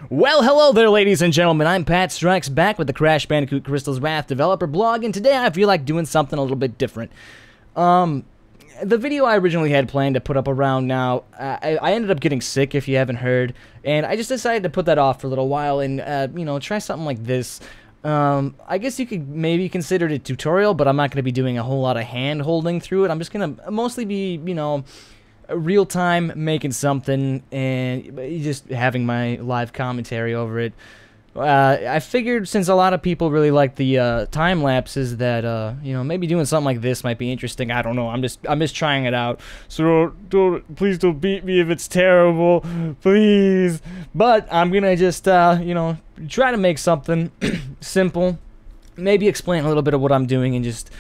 Well, hello there, ladies and gentlemen. I'm Pat Strikes, back with the Crash Bandicoot Crystal's Wrath developer blog, and today I feel like doing something a little bit different. The video I originally had planned to put up around now, I ended up getting sick, if you haven't heard, and I just decided to put that off for a little while and, try something like this. I guess you could maybe consider it a tutorial, but I'm not going to be doing a whole lot of hand-holding through it. I'm just going to mostly be, real time making something and just having my live commentary over it. I figured since a lot of people really like the time lapses that maybe doing something like this might be interesting. I don't know. I'm just trying it out. So please don't beat me if it's terrible, please. But I'm gonna just try to make something simple. Maybe explain a little bit of what I'm doing and just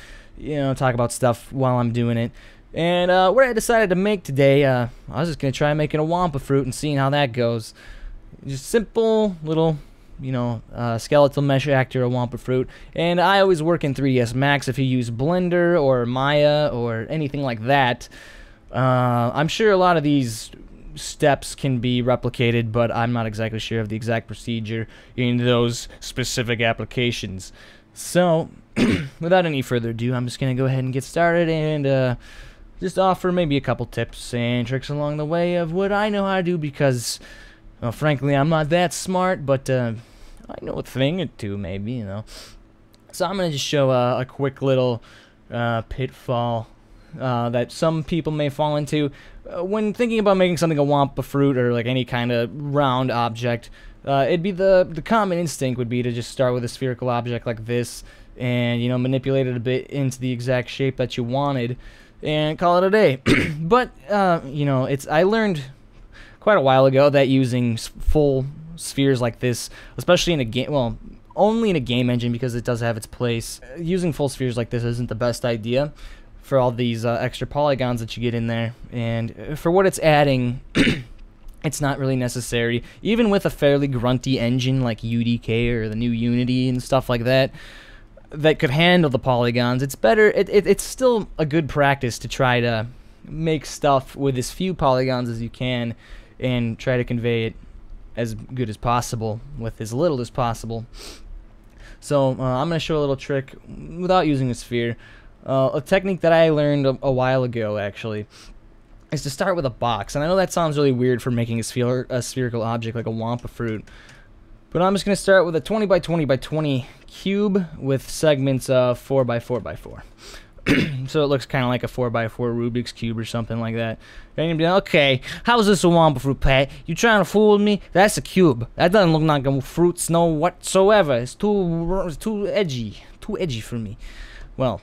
talk about stuff while I'm doing it. And what I decided to make today, I was just going to try making a Wumpa fruit and seeing how that goes. Just simple little, skeletal mesh actor, a Wumpa fruit. And I always work in 3ds Max if you use Blender or Maya or anything like that. I'm sure a lot of these steps can be replicated, but I'm not exactly sure of the exact procedure in those specific applications. So, without any further ado, I'm just going to go ahead and get started and just offer maybe a couple tips and tricks along the way of what I know how to do because, well, frankly, I'm not that smart, but I know a thing or two, maybe, So I'm going to just show a quick little pitfall that some people may fall into. When thinking about making something a Wumpa fruit or like any kind of round object, it'd be the common instinct would be to just start with a spherical object like this and, manipulate it a bit into the exact shape that you wanted and call it a day. But, I learned quite a while ago that using full spheres like this, especially in a game, well, only in a game engine because it does have its place, using full spheres like this isn't the best idea for all these extra polygons that you get in there. And for what it's adding, it's not really necessary. Even with a fairly grunty engine like UDK or the new Unity and stuff like that, that could handle the polygons, it's better. It's still a good practice to try to make stuff with as few polygons as you can and try to convey it as good as possible with as little as possible. So I'm going to show a little trick without using a sphere. A technique that I learned a while ago, actually, is to start with a box. And I know that sounds really weird for making a spherical object like a Wumpa fruit, but I'm just going to start with a 20 by 20 by 20 cube with segments of 4 by 4 by 4. So it looks kind of like a 4 by 4 Rubik's Cube or something like that. And you'd be like, okay, how's this a Wumpa fruit, Pat? You trying to fool me? That's a cube. That doesn't look like a fruit, no whatsoever. It's too edgy. Too edgy for me. Well,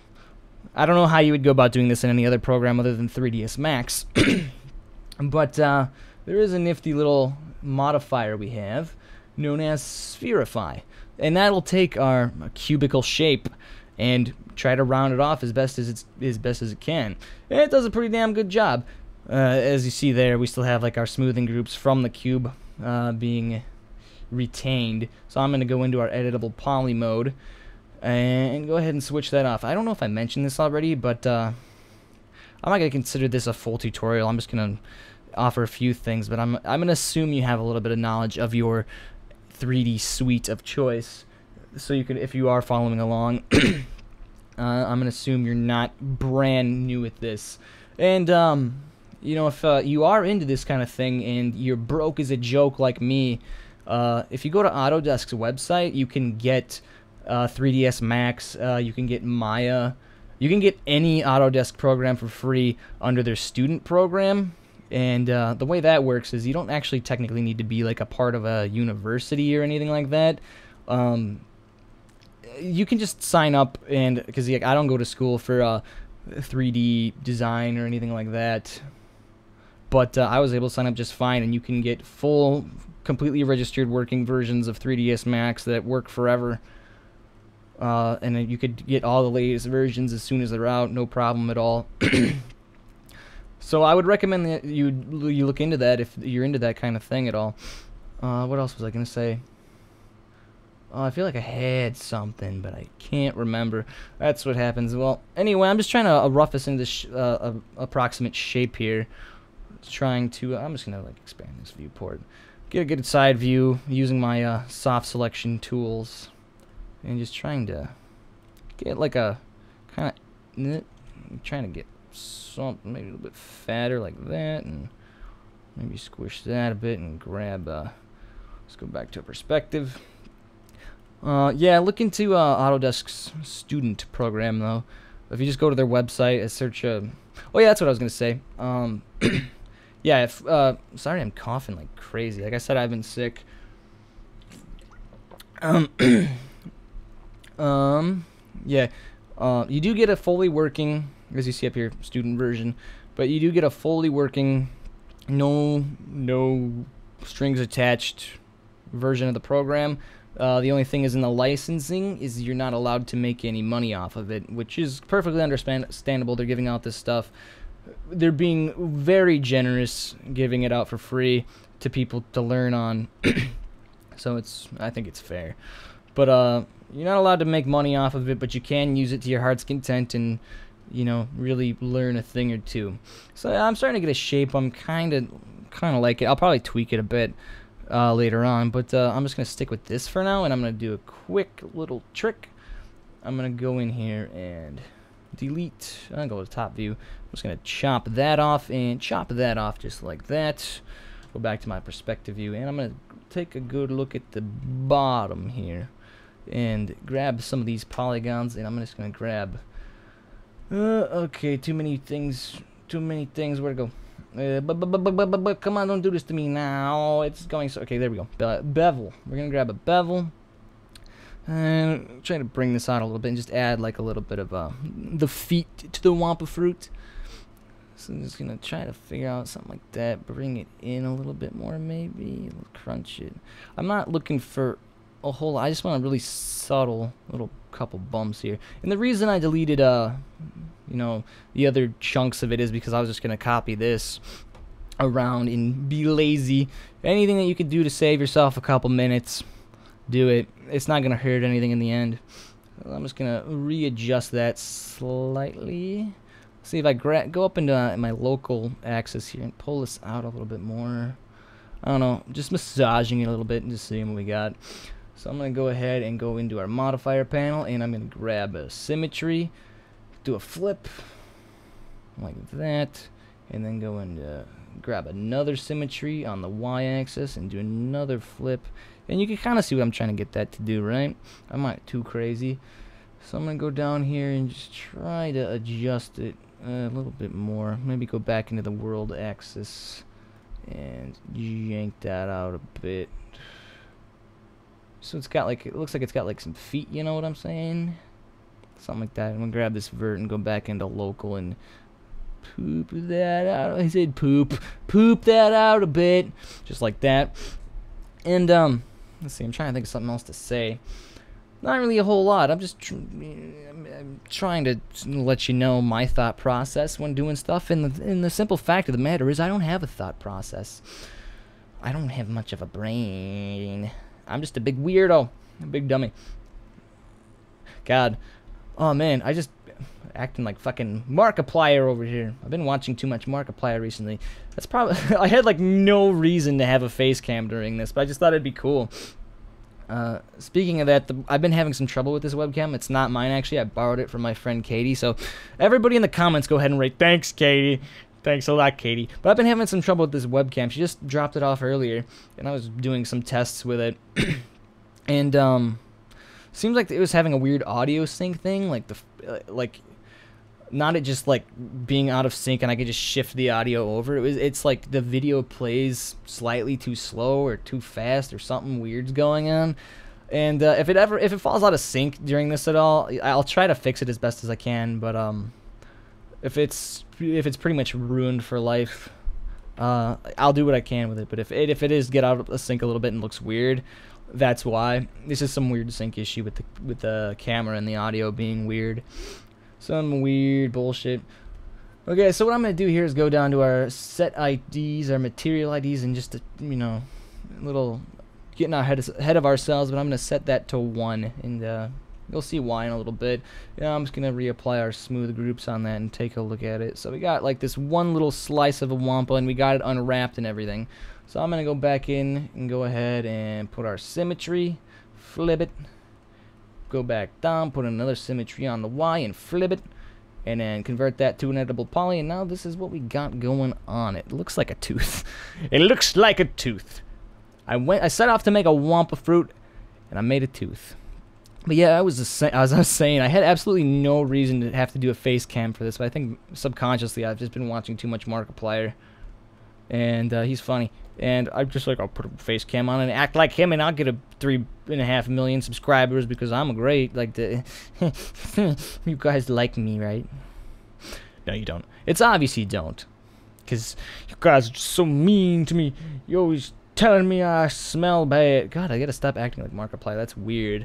I don't know how you would go about doing this in any other program other than 3ds Max. But there is a nifty little modifier we have known as Spherify. And that'll take our cubical shape and try to round it off as best as it can. And it does a pretty damn good job. As you see there, we still have like our smoothing groups from the cube being retained. So I'm going to go into our editable poly mode and go ahead and switch that off. I don't know if I mentioned this already, but I'm not going to consider this a full tutorial. I'm just going to offer a few things, but I'm going to assume you have a little bit of knowledge of your 3D suite of choice, so you can, if you are following along, I'm going to assume you're not brand new at this. And, if you are into this kind of thing and you're broke as a joke like me, if you go to Autodesk's website, you can get 3ds Max, you can get Maya, you can get any Autodesk program for free under their student program. And the way that works is you don't actually technically need to be like a part of a university or anything like that. You can just sign up, and because I don't go to school for 3D design or anything like that, but I was able to sign up just fine, and you can get full, completely registered working versions of 3ds Max that work forever. And then you could get all the latest versions as soon as they're out, no problem at all. So I would recommend that you look into that if you're into that kind of thing at all. What else was I going to say? I feel like I had something, but I can't remember. That's what happens. Well, anyway, I'm just trying to rough us into this approximate shape here. I'm just going to like expand this viewport. get a good side view using my soft selection tools, and just trying to get like a kind of trying to get something maybe a little bit fatter like that, and maybe squish that a bit and grab. Let's go back to a perspective. Yeah, look into Autodesk's student program though. If you just go to their website and search. Oh yeah, that's what I was gonna say. Yeah, if sorry, I'm coughing like crazy. Like I said, I've been sick. Yeah, you do get a fully working, as you see up here, student version, but you do get a fully working, no strings attached version of the program. The only thing is in the licensing is you're not allowed to make any money off of it, which is perfectly understandable. They're giving out this stuff. They're being very generous, giving it out for free to people to learn on. So I think it's fair. But you're not allowed to make money off of it, but you can use it to your heart's content and, you know, really learn a thing or two. So I'm starting to get a shape. I'm kind of like it. I'll probably tweak it a bit later on, but I'm just gonna stick with this for now, and I'm gonna do a quick little trick. I'm gonna go in here and delete. I'm gonna go to top view. I'm just gonna chop that off and chop that off just like that. Go back to my perspective view, and I'm gonna take a good look at the bottom here and grab some of these polygons, and I'm just gonna grab. Okay, too many things. Where to go? Come on, don't do this to me now. It's going so. Okay, there we go. Bevel. We're gonna grab a bevel and try to bring this out a little bit and just add like a little bit of the feet to the Wumpa fruit. So I'm just gonna try to figure out something like that. Bring it in a little bit more, maybe. Crunch it. I'm not looking for a whole lot. I just want a really subtle little couple bumps here. And the reason I deleted you know, the other chunks of it is because I was just gonna copy this around and be lazy. Anything that you could do to save yourself a couple minutes, do it. It's not gonna hurt anything in the end. I'm just gonna readjust that slightly. See if I go up into my local axis here and pull this out a little bit more. I don't know, just massaging it a little bit and just seeing what we got. So I'm gonna go ahead and go into our modifier panel, and I'm gonna grab a symmetry, do a flip like that, and then go and grab another symmetry on the y-axis and do another flip. And you can kind of see what I'm trying to get that to do, right? I'm not too crazy. So I'm gonna go down here and just try to adjust it a little bit more. Maybe go back into the world axis and yank that out a bit. So it's got like, it looks like it's got like some feet, you know what I'm saying? Something like that. I'm gonna grab this vert and go back into local and poop that out. I said poop that out a bit, just like that. And let's see, I'm trying to think of something else to say. Not really a whole lot. I'm just I'm trying to let you know my thought process when doing stuff. And the simple fact of the matter is I don't have a thought process. I don't have much of a brain. I'm just a big weirdo, a big dummy. God, oh man, I just acting like fucking Markiplier over here. I've been watching too much Markiplier recently. That's probably I had like no reason to have a face cam during this, but I just thought it'd be cool. Speaking of that, I've been having some trouble with this webcam. It's not mine actually. I borrowed it from my friend Katie. So everybody in the comments go ahead and rate. Thanks, Katie. Thanks a lot, Katie. But I've been having some trouble with this webcam. She just dropped it off earlier, and I was doing some tests with it. And seems like it was having a weird audio sync thing, like not it just like being out of sync and I could just shift the audio over. It's like the video plays slightly too slow or too fast or something weird's going on. And if it falls out of sync during this at all, I'll try to fix it as best as I can. But if it's pretty much ruined for life, I'll do what I can with it. But if it is get out of sync a little bit and looks weird, that's why. This is some weird sync issue with the camera and the audio being weird. Some weird bullshit. Okay, so what I'm going to do here is go down to our set IDs, our material IDs, and just, you know, a little getting ahead of ourselves, but I'm going to set that to 1, and you'll see why in a little bit. Yeah, I'm just going to reapply our smooth groups on that and take a look at it. So we got like this one little slice of a Wumpa, and we got it unwrapped and everything. So I'm going to go back in and go ahead and put our symmetry, flip it, go back down, put another symmetry on the Y and flip it, and then convert that to an editable poly, and now this is what we got going on. It looks like a tooth. It looks like a tooth. I set off to make a Wumpa fruit, and I made a tooth. But yeah, as I was saying, I had absolutely no reason to have to do a face cam for this, but I think subconsciously I've just been watching too much Markiplier, and he's funny. And I'm just like, I'll put a face cam on and act like him, and I'll get a 3.5 million subscribers because I'm great. Like, you guys like me, right? No, you don't. It's obvious you don't, because you guys are just so mean to me. You're always telling me I smell bad. God, I gotta stop acting like Markiplier. That's weird.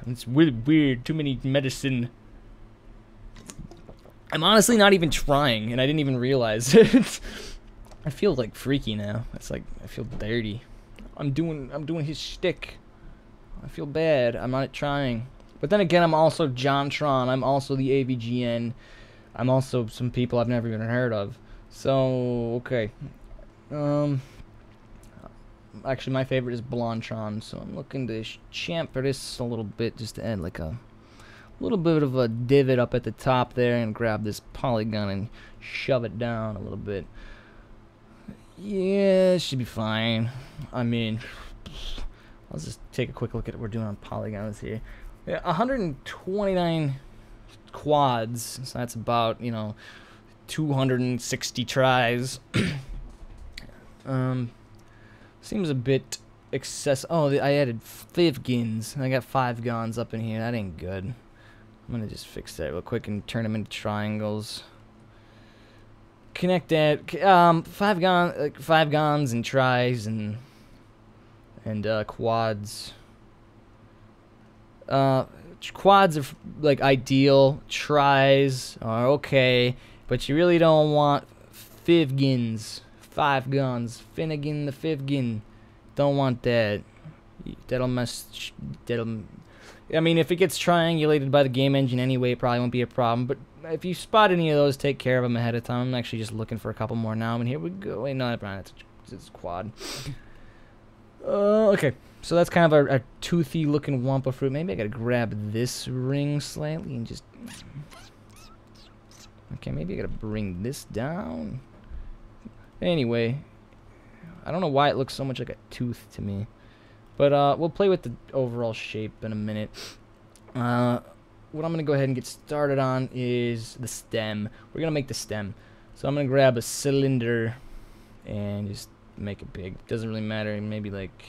It's really weird. Too many medicine. I'm honestly not even trying, and I didn't even realize it. I feel like freaky now. It's like I feel dirty. I'm doing his shtick. I feel bad. I'm not trying. But then again, I'm also JonTron. I'm also the AVGN. I'm also some people I've never even heard of. So okay. Actually, my favorite is BlondeTron, so I'm looking to chamfer this a little bit just to add like a little bit of a divot up at the top there and grab this polygon and shove it down a little bit. Yeah, it should be fine. I mean, let's just take a quick look at what we're doing on polygons here. Yeah, 129 quads, so that's about, 260 tries. Seems a bit excessive. Oh, I added 5 gins. I got 5 gons up in here. That ain't good. I'm gonna just fix that real quick and turn them into triangles. Connect that. 5 gons and tries and quads. Quads are like ideal. Tries are okay, but you really don't want 5 gins. 5 guns. Finnegan the 5 gin. Don't want that. That'll mess. I mean, if it gets triangulated by the game engine anyway, it probably won't be a problem. But if you spot any of those, take care of them ahead of time. I'm actually just looking for a couple more now. And here we go. Wait, no, it's quad. Okay. So that's kind of a toothy looking Wumpa fruit. Maybe I gotta grab this ring slightly and just. Okay, maybe I gotta bring this down. Anyway, I don't know why it looks so much like a tooth to me. But we'll play with the overall shape in a minute. What I'm going to go ahead and get started on is the stem. We're going to make the stem. So I'm going to grab a cylinder and just make it big. Doesn't really matter. Maybe like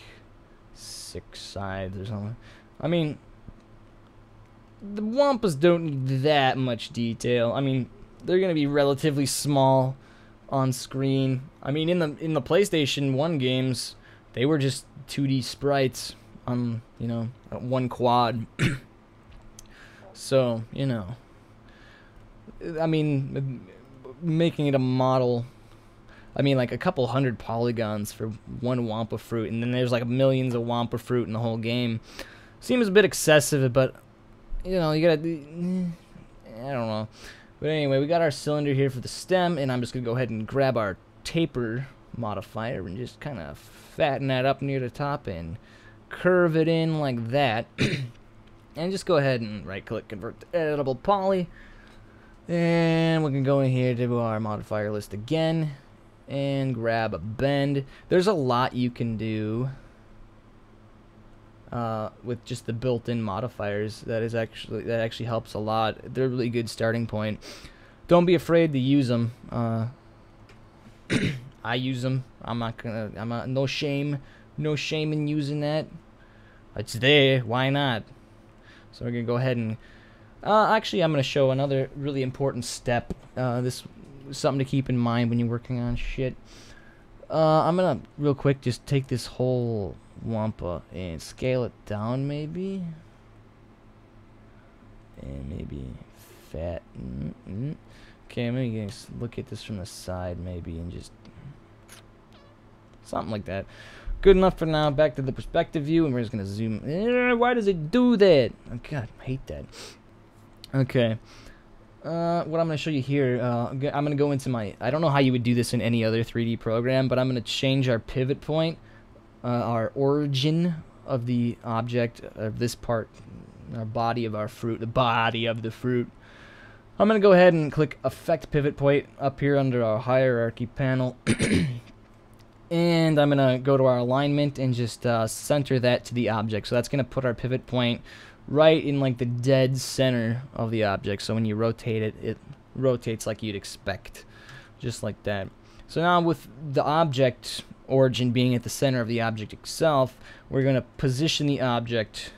6 sides or something. I mean, the Wumpas don't need that much detail. I mean, they're going to be relatively small on screen. I mean, in the PlayStation 1 games, they were just 2D sprites on, one quad. So, I mean, making it a model, I mean, like a couple hundred polygons for one Wumpa fruit, and then there's like millions of Wumpa fruit in the whole game. Seems a bit excessive, but, you gotta, I don't know. But anyway, we got our cylinder here for the stem, and I'm just going to go ahead and grab our taper modifier and just kind of fatten that up near the top and curve it in like that. And just go ahead and right-click, convert to editable poly. And we can go in here to our modifier list again and grab a bend. There's a lot you can do with just the built-in modifiers. That actually helps a lot. They're a really good starting point. Don't be afraid to use them. I use them. No shame in using that. It's there. Why not? So we're gonna go ahead and actually I'm gonna show another really important step. This is something to keep in mind when you're working on shit. I'm gonna real quick just take this whole Wumpa and scale it down maybe, and maybe fatten. Okay, maybe look at this from the side maybe and just something like that. Good enough for now. Back to the perspective view, and we're just gonna zoom. Why does it do that? Oh God, I hate that. Okay, what I'm going to show you here, I'm going to go into my, I don't know how you would do this in any other 3D program, but I'm going to change our pivot point, our origin of the object of this part, our body of our fruit, the body of the fruit. I'm going to go ahead and click Effect Pivot Point up here under our Hierarchy panel. And I'm going to go to our alignment and just center that to the object. So that's going to put our pivot point right in like the dead center of the object. So when you rotate it, it rotates like you'd expect. Just like that. So now with the object origin being at the center of the object itself, we're going to position the object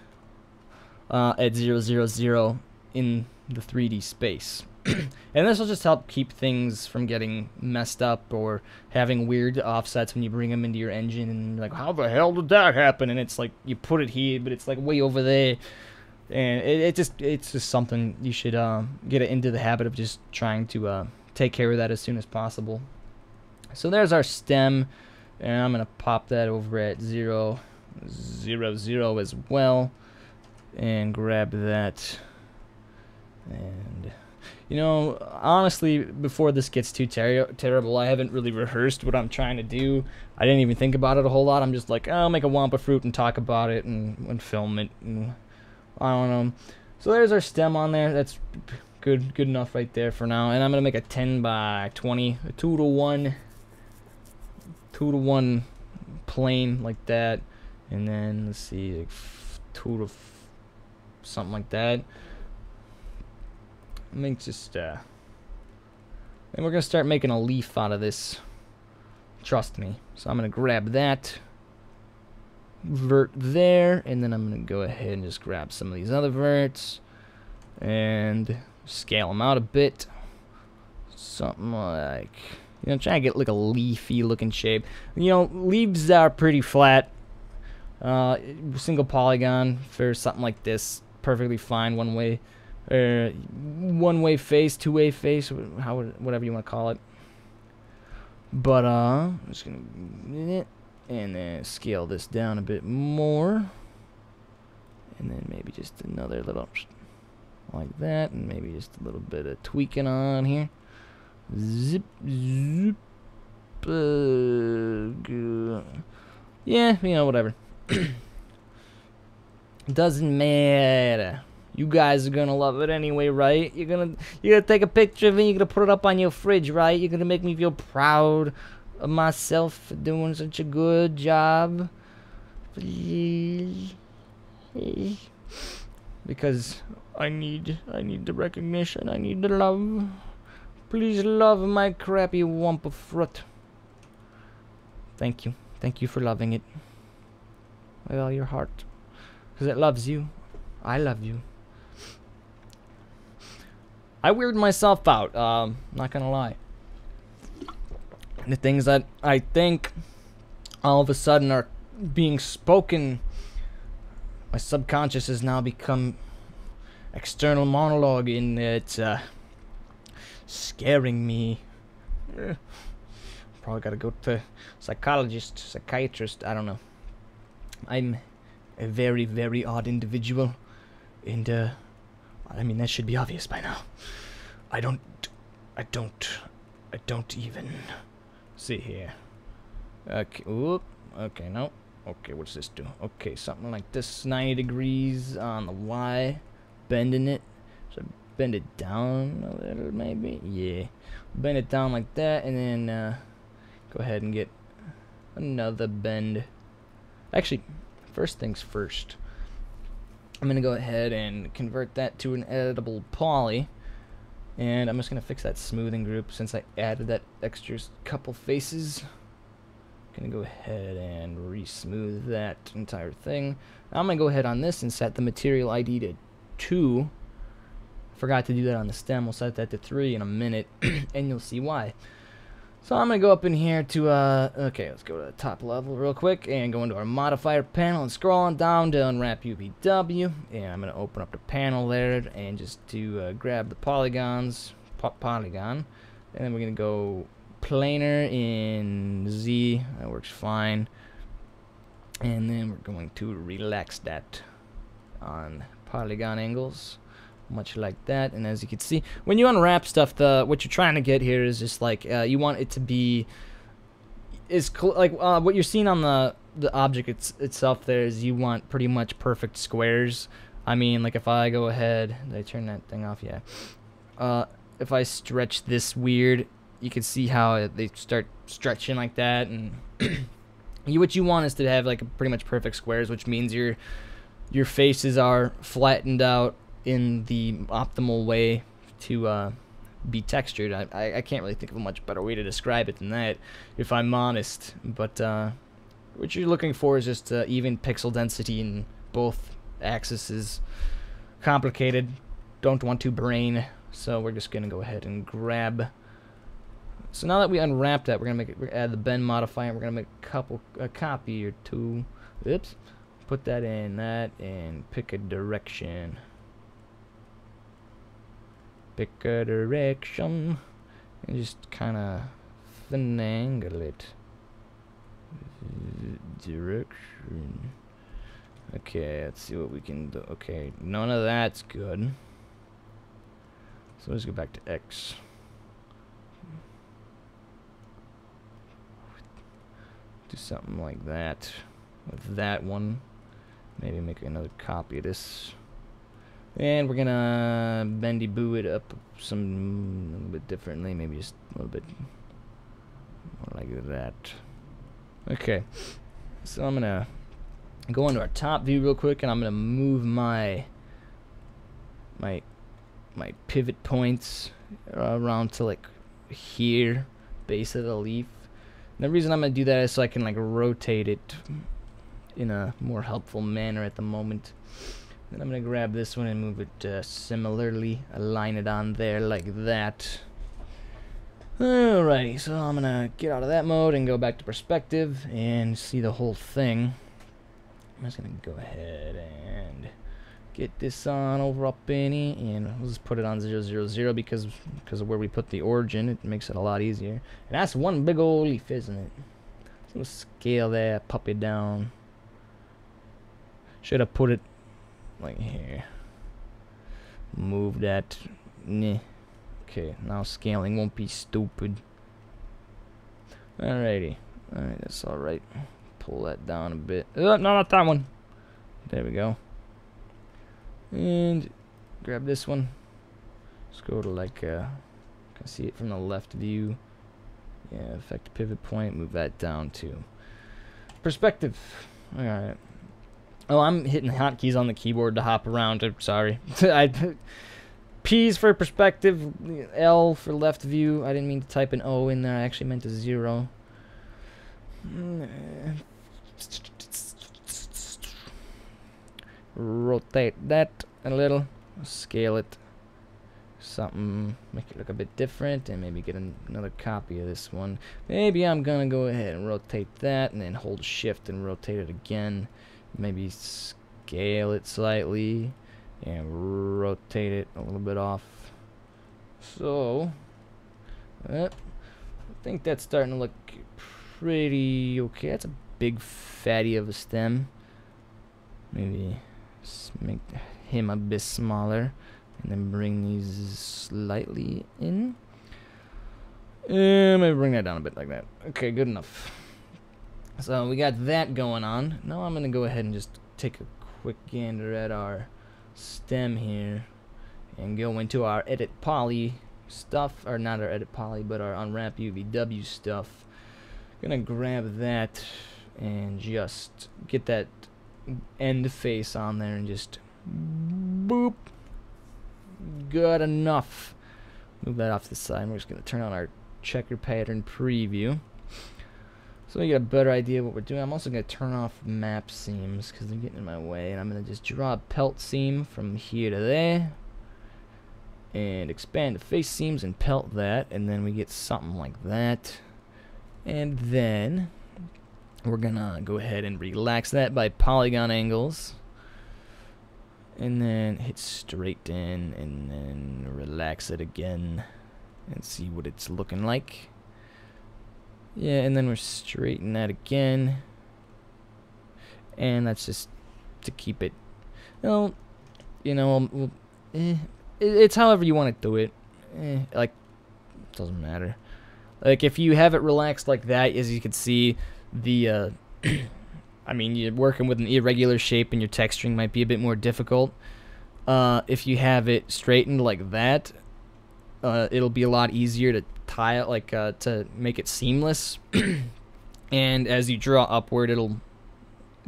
at 0, 0, 0 in the 3D space. And this will just help keep things from getting messed up or having weird offsets when you bring them into your engine and you're like, how the hell did that happen? And it's like you put it here, but it's like way over there. And it's just something you should get into the habit of just trying to take care of that as soon as possible. So there's our stem, and I'm gonna pop that over at 0, 0, 0 as well, and grab that. And you know, honestly, before this gets too terrible, I haven't really rehearsed what I'm trying to do. I didn't even think about it a whole lot. I'm just like, oh, I'll make a Wumpa fruit and talk about it and film it. And I don't know. So there's our stem on there. That's good enough right there for now. And I'm gonna make a 10 by 20, a 2 to 1 plane like that. And then let's see, like 2 to something like that. I think just, and we're going to start making a leaf out of this. Trust me. So I'm going to grab that vert there, and then I'm going to go ahead and just grab some of these other verts and scale them out a bit. Something like, you know, try to get like a leafy looking shape. You know, leaves are pretty flat. Single polygon for something like this, perfectly fine one way. One-way face, two-way face, whatever you want to call it. But I'm just gonna and then scale this down a bit more, and then maybe just another little like that, and maybe just a little bit of tweaking on here. Zip, zip. Yeah, you know, whatever. Doesn't matter. You guys are gonna love it anyway, right? You're gonna take a picture of it, you're gonna put it up on your fridge, right? You're gonna make me feel proud of myself for doing such a good job. Please. Because I need the recognition, I need the love. Please love my crappy Wumpa fruit. Thank you. Thank you for loving it. With all your heart. Because it loves you. I love you. I weirded myself out, not gonna lie. The things that I think all of a sudden are being spoken, my subconscious has now become external monologue, and it's scaring me. Probably gotta go to psychiatrist, I don't know. I'm a very, very odd individual, and I mean, that should be obvious by now. I don't even see here. Okay, oop. Okay, no. Okay, what's this do? Okay, something like this, 90 degrees on the Y, bending it. So bend it down a little, maybe. Yeah, bend it down like that, and then go ahead and get another bend. Actually, first things first. I'm going to go ahead and convert that to an editable poly. And I'm just going to fix that smoothing group since I added that extra couple faces. I'm going to go ahead and re-smooth that entire thing. I'm going to go ahead on this and set the material ID to 2. Forgot to do that on the stem. We'll set that to 3 in a minute, and you'll see why. So I'm going to go up in here to, okay, let's go to the top level real quick and go into our modifier panel and scroll on down to unwrap UVW. And I'm going to open up the panel there and just to grab the polygons, polygon. And then we're going to go planar in Z. That works fine. And then we're going to relax that on polygon angles. much like that. And as you can see, when you unwrap stuff, what you're trying to get here is just like you want it to be what you're seeing on the object itself. There is you want pretty much perfect squares. I mean, like if I go ahead, did I turn that thing off? Yeah. If I stretch this weird, you can see how they start stretching like that, and what you want is to have like pretty much perfect squares, which means your faces are flattened out in the optimal way to be textured. I can't really think of a much better way to describe it than that, if I'm honest. But what you're looking for is just even pixel density in both axes. Is complicated. Don't want to brain, so we're just gonna go ahead and grab. So now that we unwrap that, we're gonna add the bend modifier. And we're gonna make a copy or two. Oops. Put that in that and pick a direction. Pick a direction and just kind of finagle it. Direction. Okay, let's see what we can do. Okay, none of that's good. So let's go back to X. Do something like that with that one. Maybe make another copy of this. And we're gonna bendy boo it up a little bit differently. Maybe just a little bit more like that. Okay. So I'm gonna go into our top view real quick, and I'm gonna move my pivot points around to like here, base of the leaf. And the reason I'm gonna do that is so I can like rotate it in a more helpful manner at the moment. Then I'm gonna grab this one and move it similarly, align it on there like that. Alrighty, so I'm gonna get out of that mode and go back to perspective and see the whole thing. I'm just gonna go ahead and get this on over up in it, and we'll just put it on 0, 0, 0 because of where we put the origin. It makes it a lot easier. And that's one big old leaf, isn't it? So we'll scale that puppy down. Should have put it like here. Move that. Nah. Okay, now scaling won't be stupid. Alrighty. Alright, that's alright. Pull that down a bit. No, not that one. There we go. And grab this one. Let's go to like can see it from the left view. Yeah, affect pivot point. Move that down to perspective. Alright. Oh, I'm hitting hotkeys on the keyboard to hop around. I'm sorry. P's for perspective, L for left view. I didn't mean to type an O in there. I actually meant a 0. Rotate that a little. Scale it. Something. Make it look a bit different. And maybe get another copy of this one. Maybe I'm going to go ahead and rotate that. And then hold shift and rotate it again. Maybe scale it slightly and rotate it a little bit off. So I think that's starting to look pretty okay. That's a big fatty of a stem. Maybe make him a bit smaller and then bring these slightly in. Maybe bring that down a bit like that. Okay, good enough. So we got that going on. Now I'm going to go ahead and just take a quick gander at our stem here and go into our edit poly stuff, or not our edit poly, but our unwrap UVW stuff. Gonna grab that and just get that end face on there and just boop. Good enough. Move that off to the side. We're just gonna turn on our checker pattern preview. So we get a better idea of what we're doing. I'm also going to turn off map seams because they're getting in my way. And I'm going to just draw a pelt seam from here to there. And expand the face seams and pelt that. And then we get something like that. And then we're going to go ahead and relax that by polygon angles. And then hit straight in and then relax it again. And see what it's looking like. Yeah, and then we're straighten that again. And that's just to keep it. Well, you know, it's however you want to do it. Like, it doesn't matter. Like, if you have it relaxed like that, as you can see, the, I mean, you're working with an irregular shape and your texturing might be a bit more difficult. If you have it straightened like that, it'll be a lot easier to tile, like, to make it seamless. And as you draw upward, it'll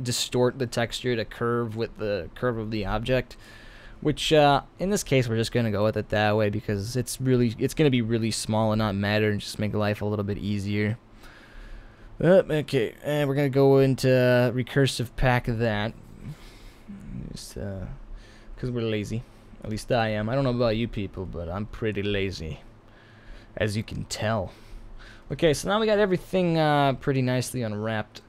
distort the texture to curve with the curve of the object. Which, in this case, we're just going to go with it that way because it's going to be really small and not matter and just make life a little bit easier. Okay, and we're going to go into recursive pack that. Just, because we're lazy. At least I am. I don't know about you people, but I'm pretty lazy. As you can tell. Okay, so now we got everything pretty nicely unwrapped.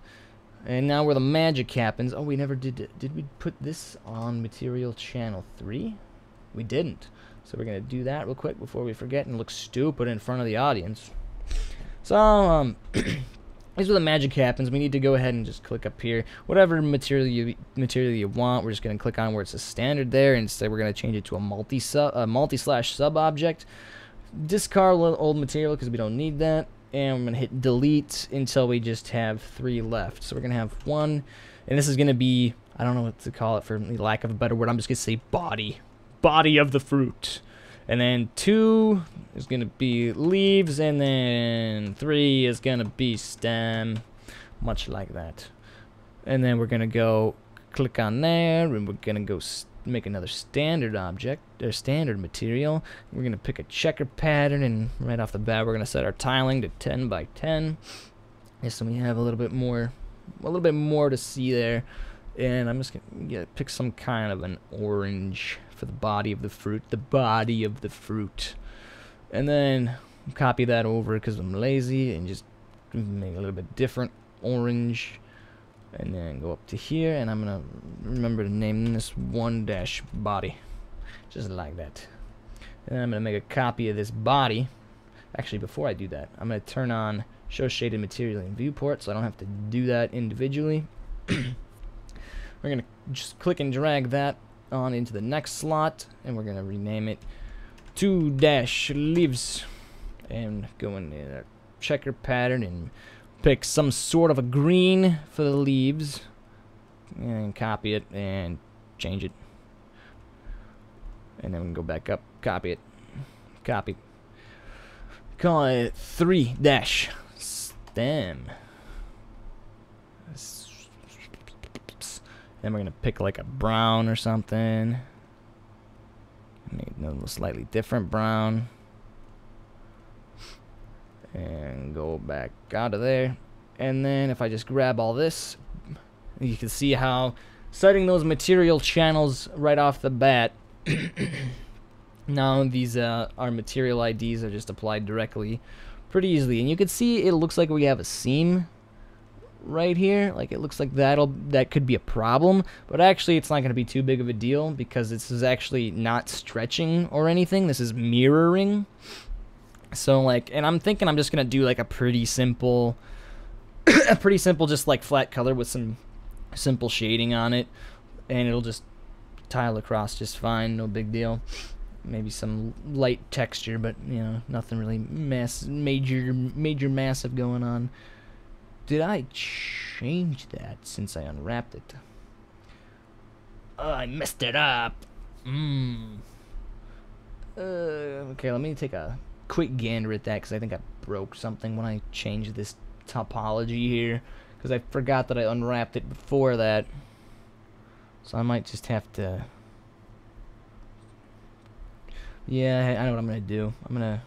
And now where the magic happens. Oh, we never did we put this on material channel 3? We didn't. So we're going to do that real quick before we forget and look stupid in front of the audience. So, here's where the magic happens. We need to go ahead and just click up here. Whatever material you want, we're just going to click on where it says standard there. And instead we're going to change it to a multi/sub object. Discard old material because we don't need that. And we're going to hit delete until we just have 3 left. So we're going to have 1, and this is going to be, I don't know what to call it for lack of a better word. I'm just going to say body. Body of the fruit. And then 2 is going to be leaves, and then 3 is going to be stem. Much like that. And then we're going to go click on there, and we're going to go make another standard object, or standard material. We're going to pick a checker pattern, and right off the bat we're going to set our tiling to 10 by 10. Yes, so we have a little bit more to see there. And I'm just going to pick some kind of an orange for the body of the fruit. The body of the fruit. And then copy that over because I'm lazy, and just make a little bit different orange. And then go up to here, and I'm going to remember to name this 1-body. Just like that. And I'm going to make a copy of this body. Actually, before I do that, I'm going to turn on Show Shaded Material in Viewport, so I don't have to do that individually. We're going to just click and drag that on into the next slot, and we're going to rename it 2-leaves. And go in a checker pattern and pick some sort of a green for the leaves and copy it and change it, and then we can go back up, copy it, copy, call it 3-stem. Then we're gonna pick like a brown or something, make it a slightly different brown. And go back out of there. And then if I just grab all this, you can see how setting those material channels right off the bat. Now these our material IDs are just applied directly pretty easily. And you can see it looks like we have a seam right here. Like it looks like that could be a problem. But actually it's not going to be too big of a deal because this is actually not stretching or anything. This is mirroring. So like, and I'm thinking I'm just gonna do like a pretty simple, just like flat color with some simple shading on it, and it'll just tile across just fine, no big deal. Maybe some light texture, but you know, nothing really major massive going on. Did I change that since I unwrapped it? Oh, I messed it up. Okay, let me take a quick gander at that because I think I broke something when I changed this topology here, because I forgot that I unwrapped it before that, so I might just have to, yeah, I know what I'm gonna do. I'm gonna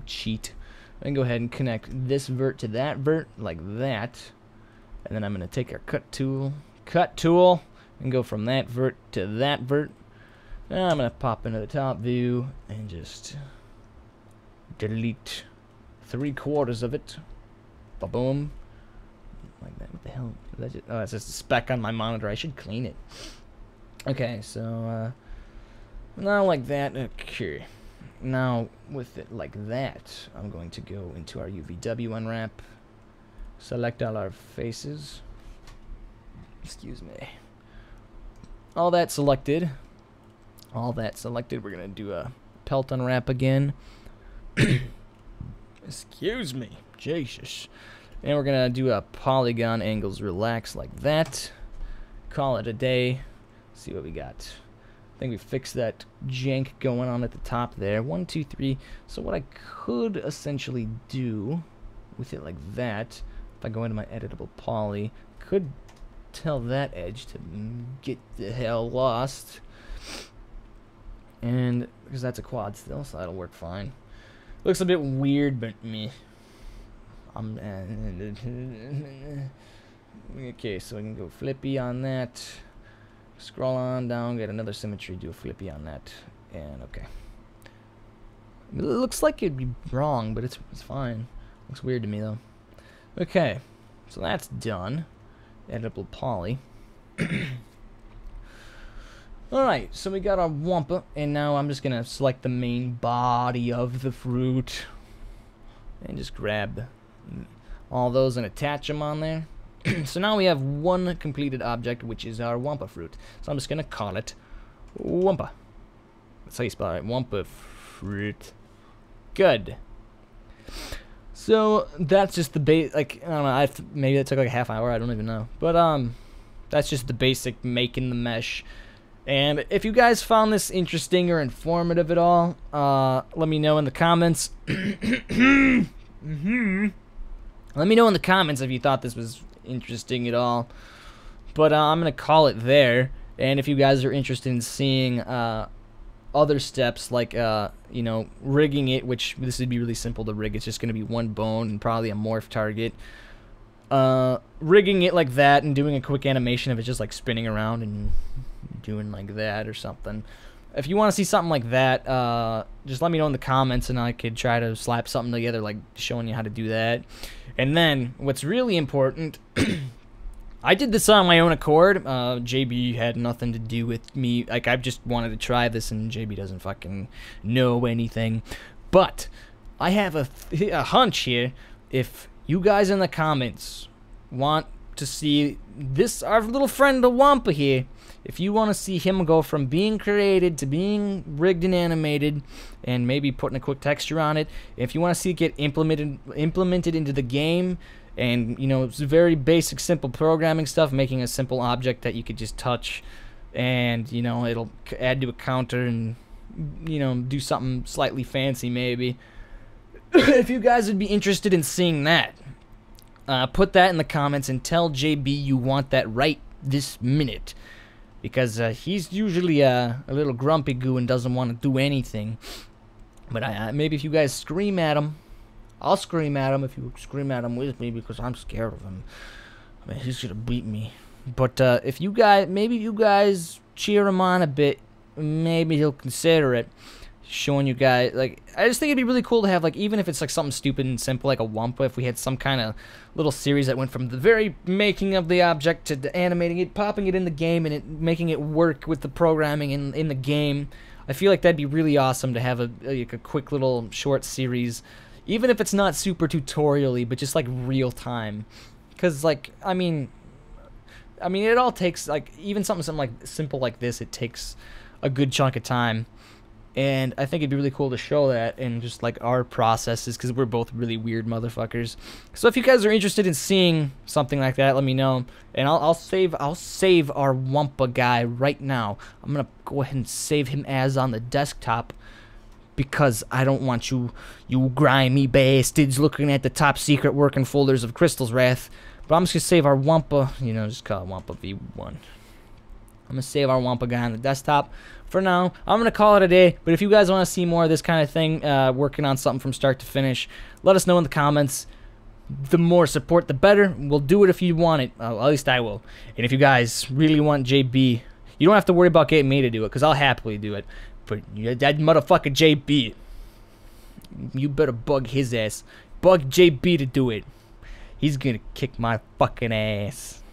cheat and go ahead and connect this vert to that vert like that, and then I'm gonna take our cut tool and go from that vert to that vert, and I'm gonna pop into the top view and just delete 3/4 of it. Ba-boom. Like that. What the hell? Is that just, oh, that's just a speck on my monitor. I should clean it. Okay, so now like that. Okay. Now with it like that, I'm going to go into our UVW unwrap. Select all our faces. Excuse me. All that selected. We're gonna do a pelt unwrap again. Excuse me. Jesus. And we're going to do a polygon angles relax like that. Call it a day. See what we got. I think we fixed that jank going on at the top there. 1, 2, 3. So what I could essentially do with it like that, if I go into my editable poly, could tell that edge to get the hell lost. And because that's a quad still, so that'll work fine. Looks a bit weird, but me. Okay, so we can go flippy on that. Scroll on down, get another symmetry, do a flippy on that, and okay. It looks like it'd be wrong, but it's fine. Looks weird to me though. Okay, so that's done. Editable poly. Alright, so we got our Wumpa, and now I'm just gonna select the main body of the fruit and just grab all those and attach them on there. So now we have one completed object, which is our Wumpa fruit. So I'm just going to call it Wumpa. That's how you spell it, Wumpa fruit. Good. So that's just the base, like, I don't know, maybe that took like a half hour, I don't even know. But that's just the basic making the mesh. And if you guys found this interesting or informative at all, let me know in the comments. Let me know in the comments if you thought this was interesting at all. But I'm gonna call it there. And if you guys are interested in seeing other steps like you know, rigging it, which this would be really simple to rig. It's just gonna be one bone and probably a morph target. Rigging it like that and doing a quick animation of it just like spinning around and doing like that or something. If you want to see something like that, just let me know in the comments and I could try to slap something together like showing you how to do that. And then what's really important, I did this on my own accord. JB had nothing to do with me. Like, I just wanted to try this and JB doesn't fucking know anything. But I have a hunch here. If you guys in the comments want to see this, our little friend the Wumpa here, if you want to see him go from being created to being rigged and animated and maybe putting a quick texture on it, if you want to see it get implemented into the game, and you know, it's very basic simple programming stuff, making a simple object that you could just touch and you know, it'll add to a counter and you know, do something slightly fancy maybe. If you guys would be interested in seeing that, put that in the comments and tell JB you want that right this minute. Because he's usually a little grumpy goo and doesn't want to do anything. But maybe if you guys scream at him, I'll scream at him if you scream at him with me, because I'm scared of him. I mean, he's gonna beat me. But if you guys, maybe you guys cheer him on a bit, maybe he'll consider it. Showing you guys, like, I just think it'd be really cool to have, like, even if it's like something stupid and simple like a Wumpa, if we had some kind of little series that went from the very making of the object to the animating it, popping it in the game, and it making it work with the programming in the game. I feel like that'd be really awesome to have a quick little short series, even if it's not super tutorial-y, but just like real time. Because, like, I mean it all takes, like, even something like simple like this, it takes a good chunk of time. And I think it'd be really cool to show that in just like our processes, because we're both really weird motherfuckers. So if you guys are interested in seeing something like that, let me know, and I'll save our Wumpa guy right now. I'm gonna go ahead and save him as on the desktop, because I don't want you grimy bastards looking at the top secret working folders of Crystal's Wrath. But I'm just gonna save our Wumpa, you know, just call it Wumpa V1. I'm going to save our Wumpa guy on the desktop. For now, I'm going to call it a day. But if you guys want to see more of this kind of thing, working on something from start to finish, let us know in the comments. The more support, the better. We'll do it if you want it. At least I will. And if you guys really want JB, you don't have to worry about getting me to do it, because I'll happily do it. But that motherfucker JB, you better bug his ass. Bug JB to do it. He's going to kick my fucking ass.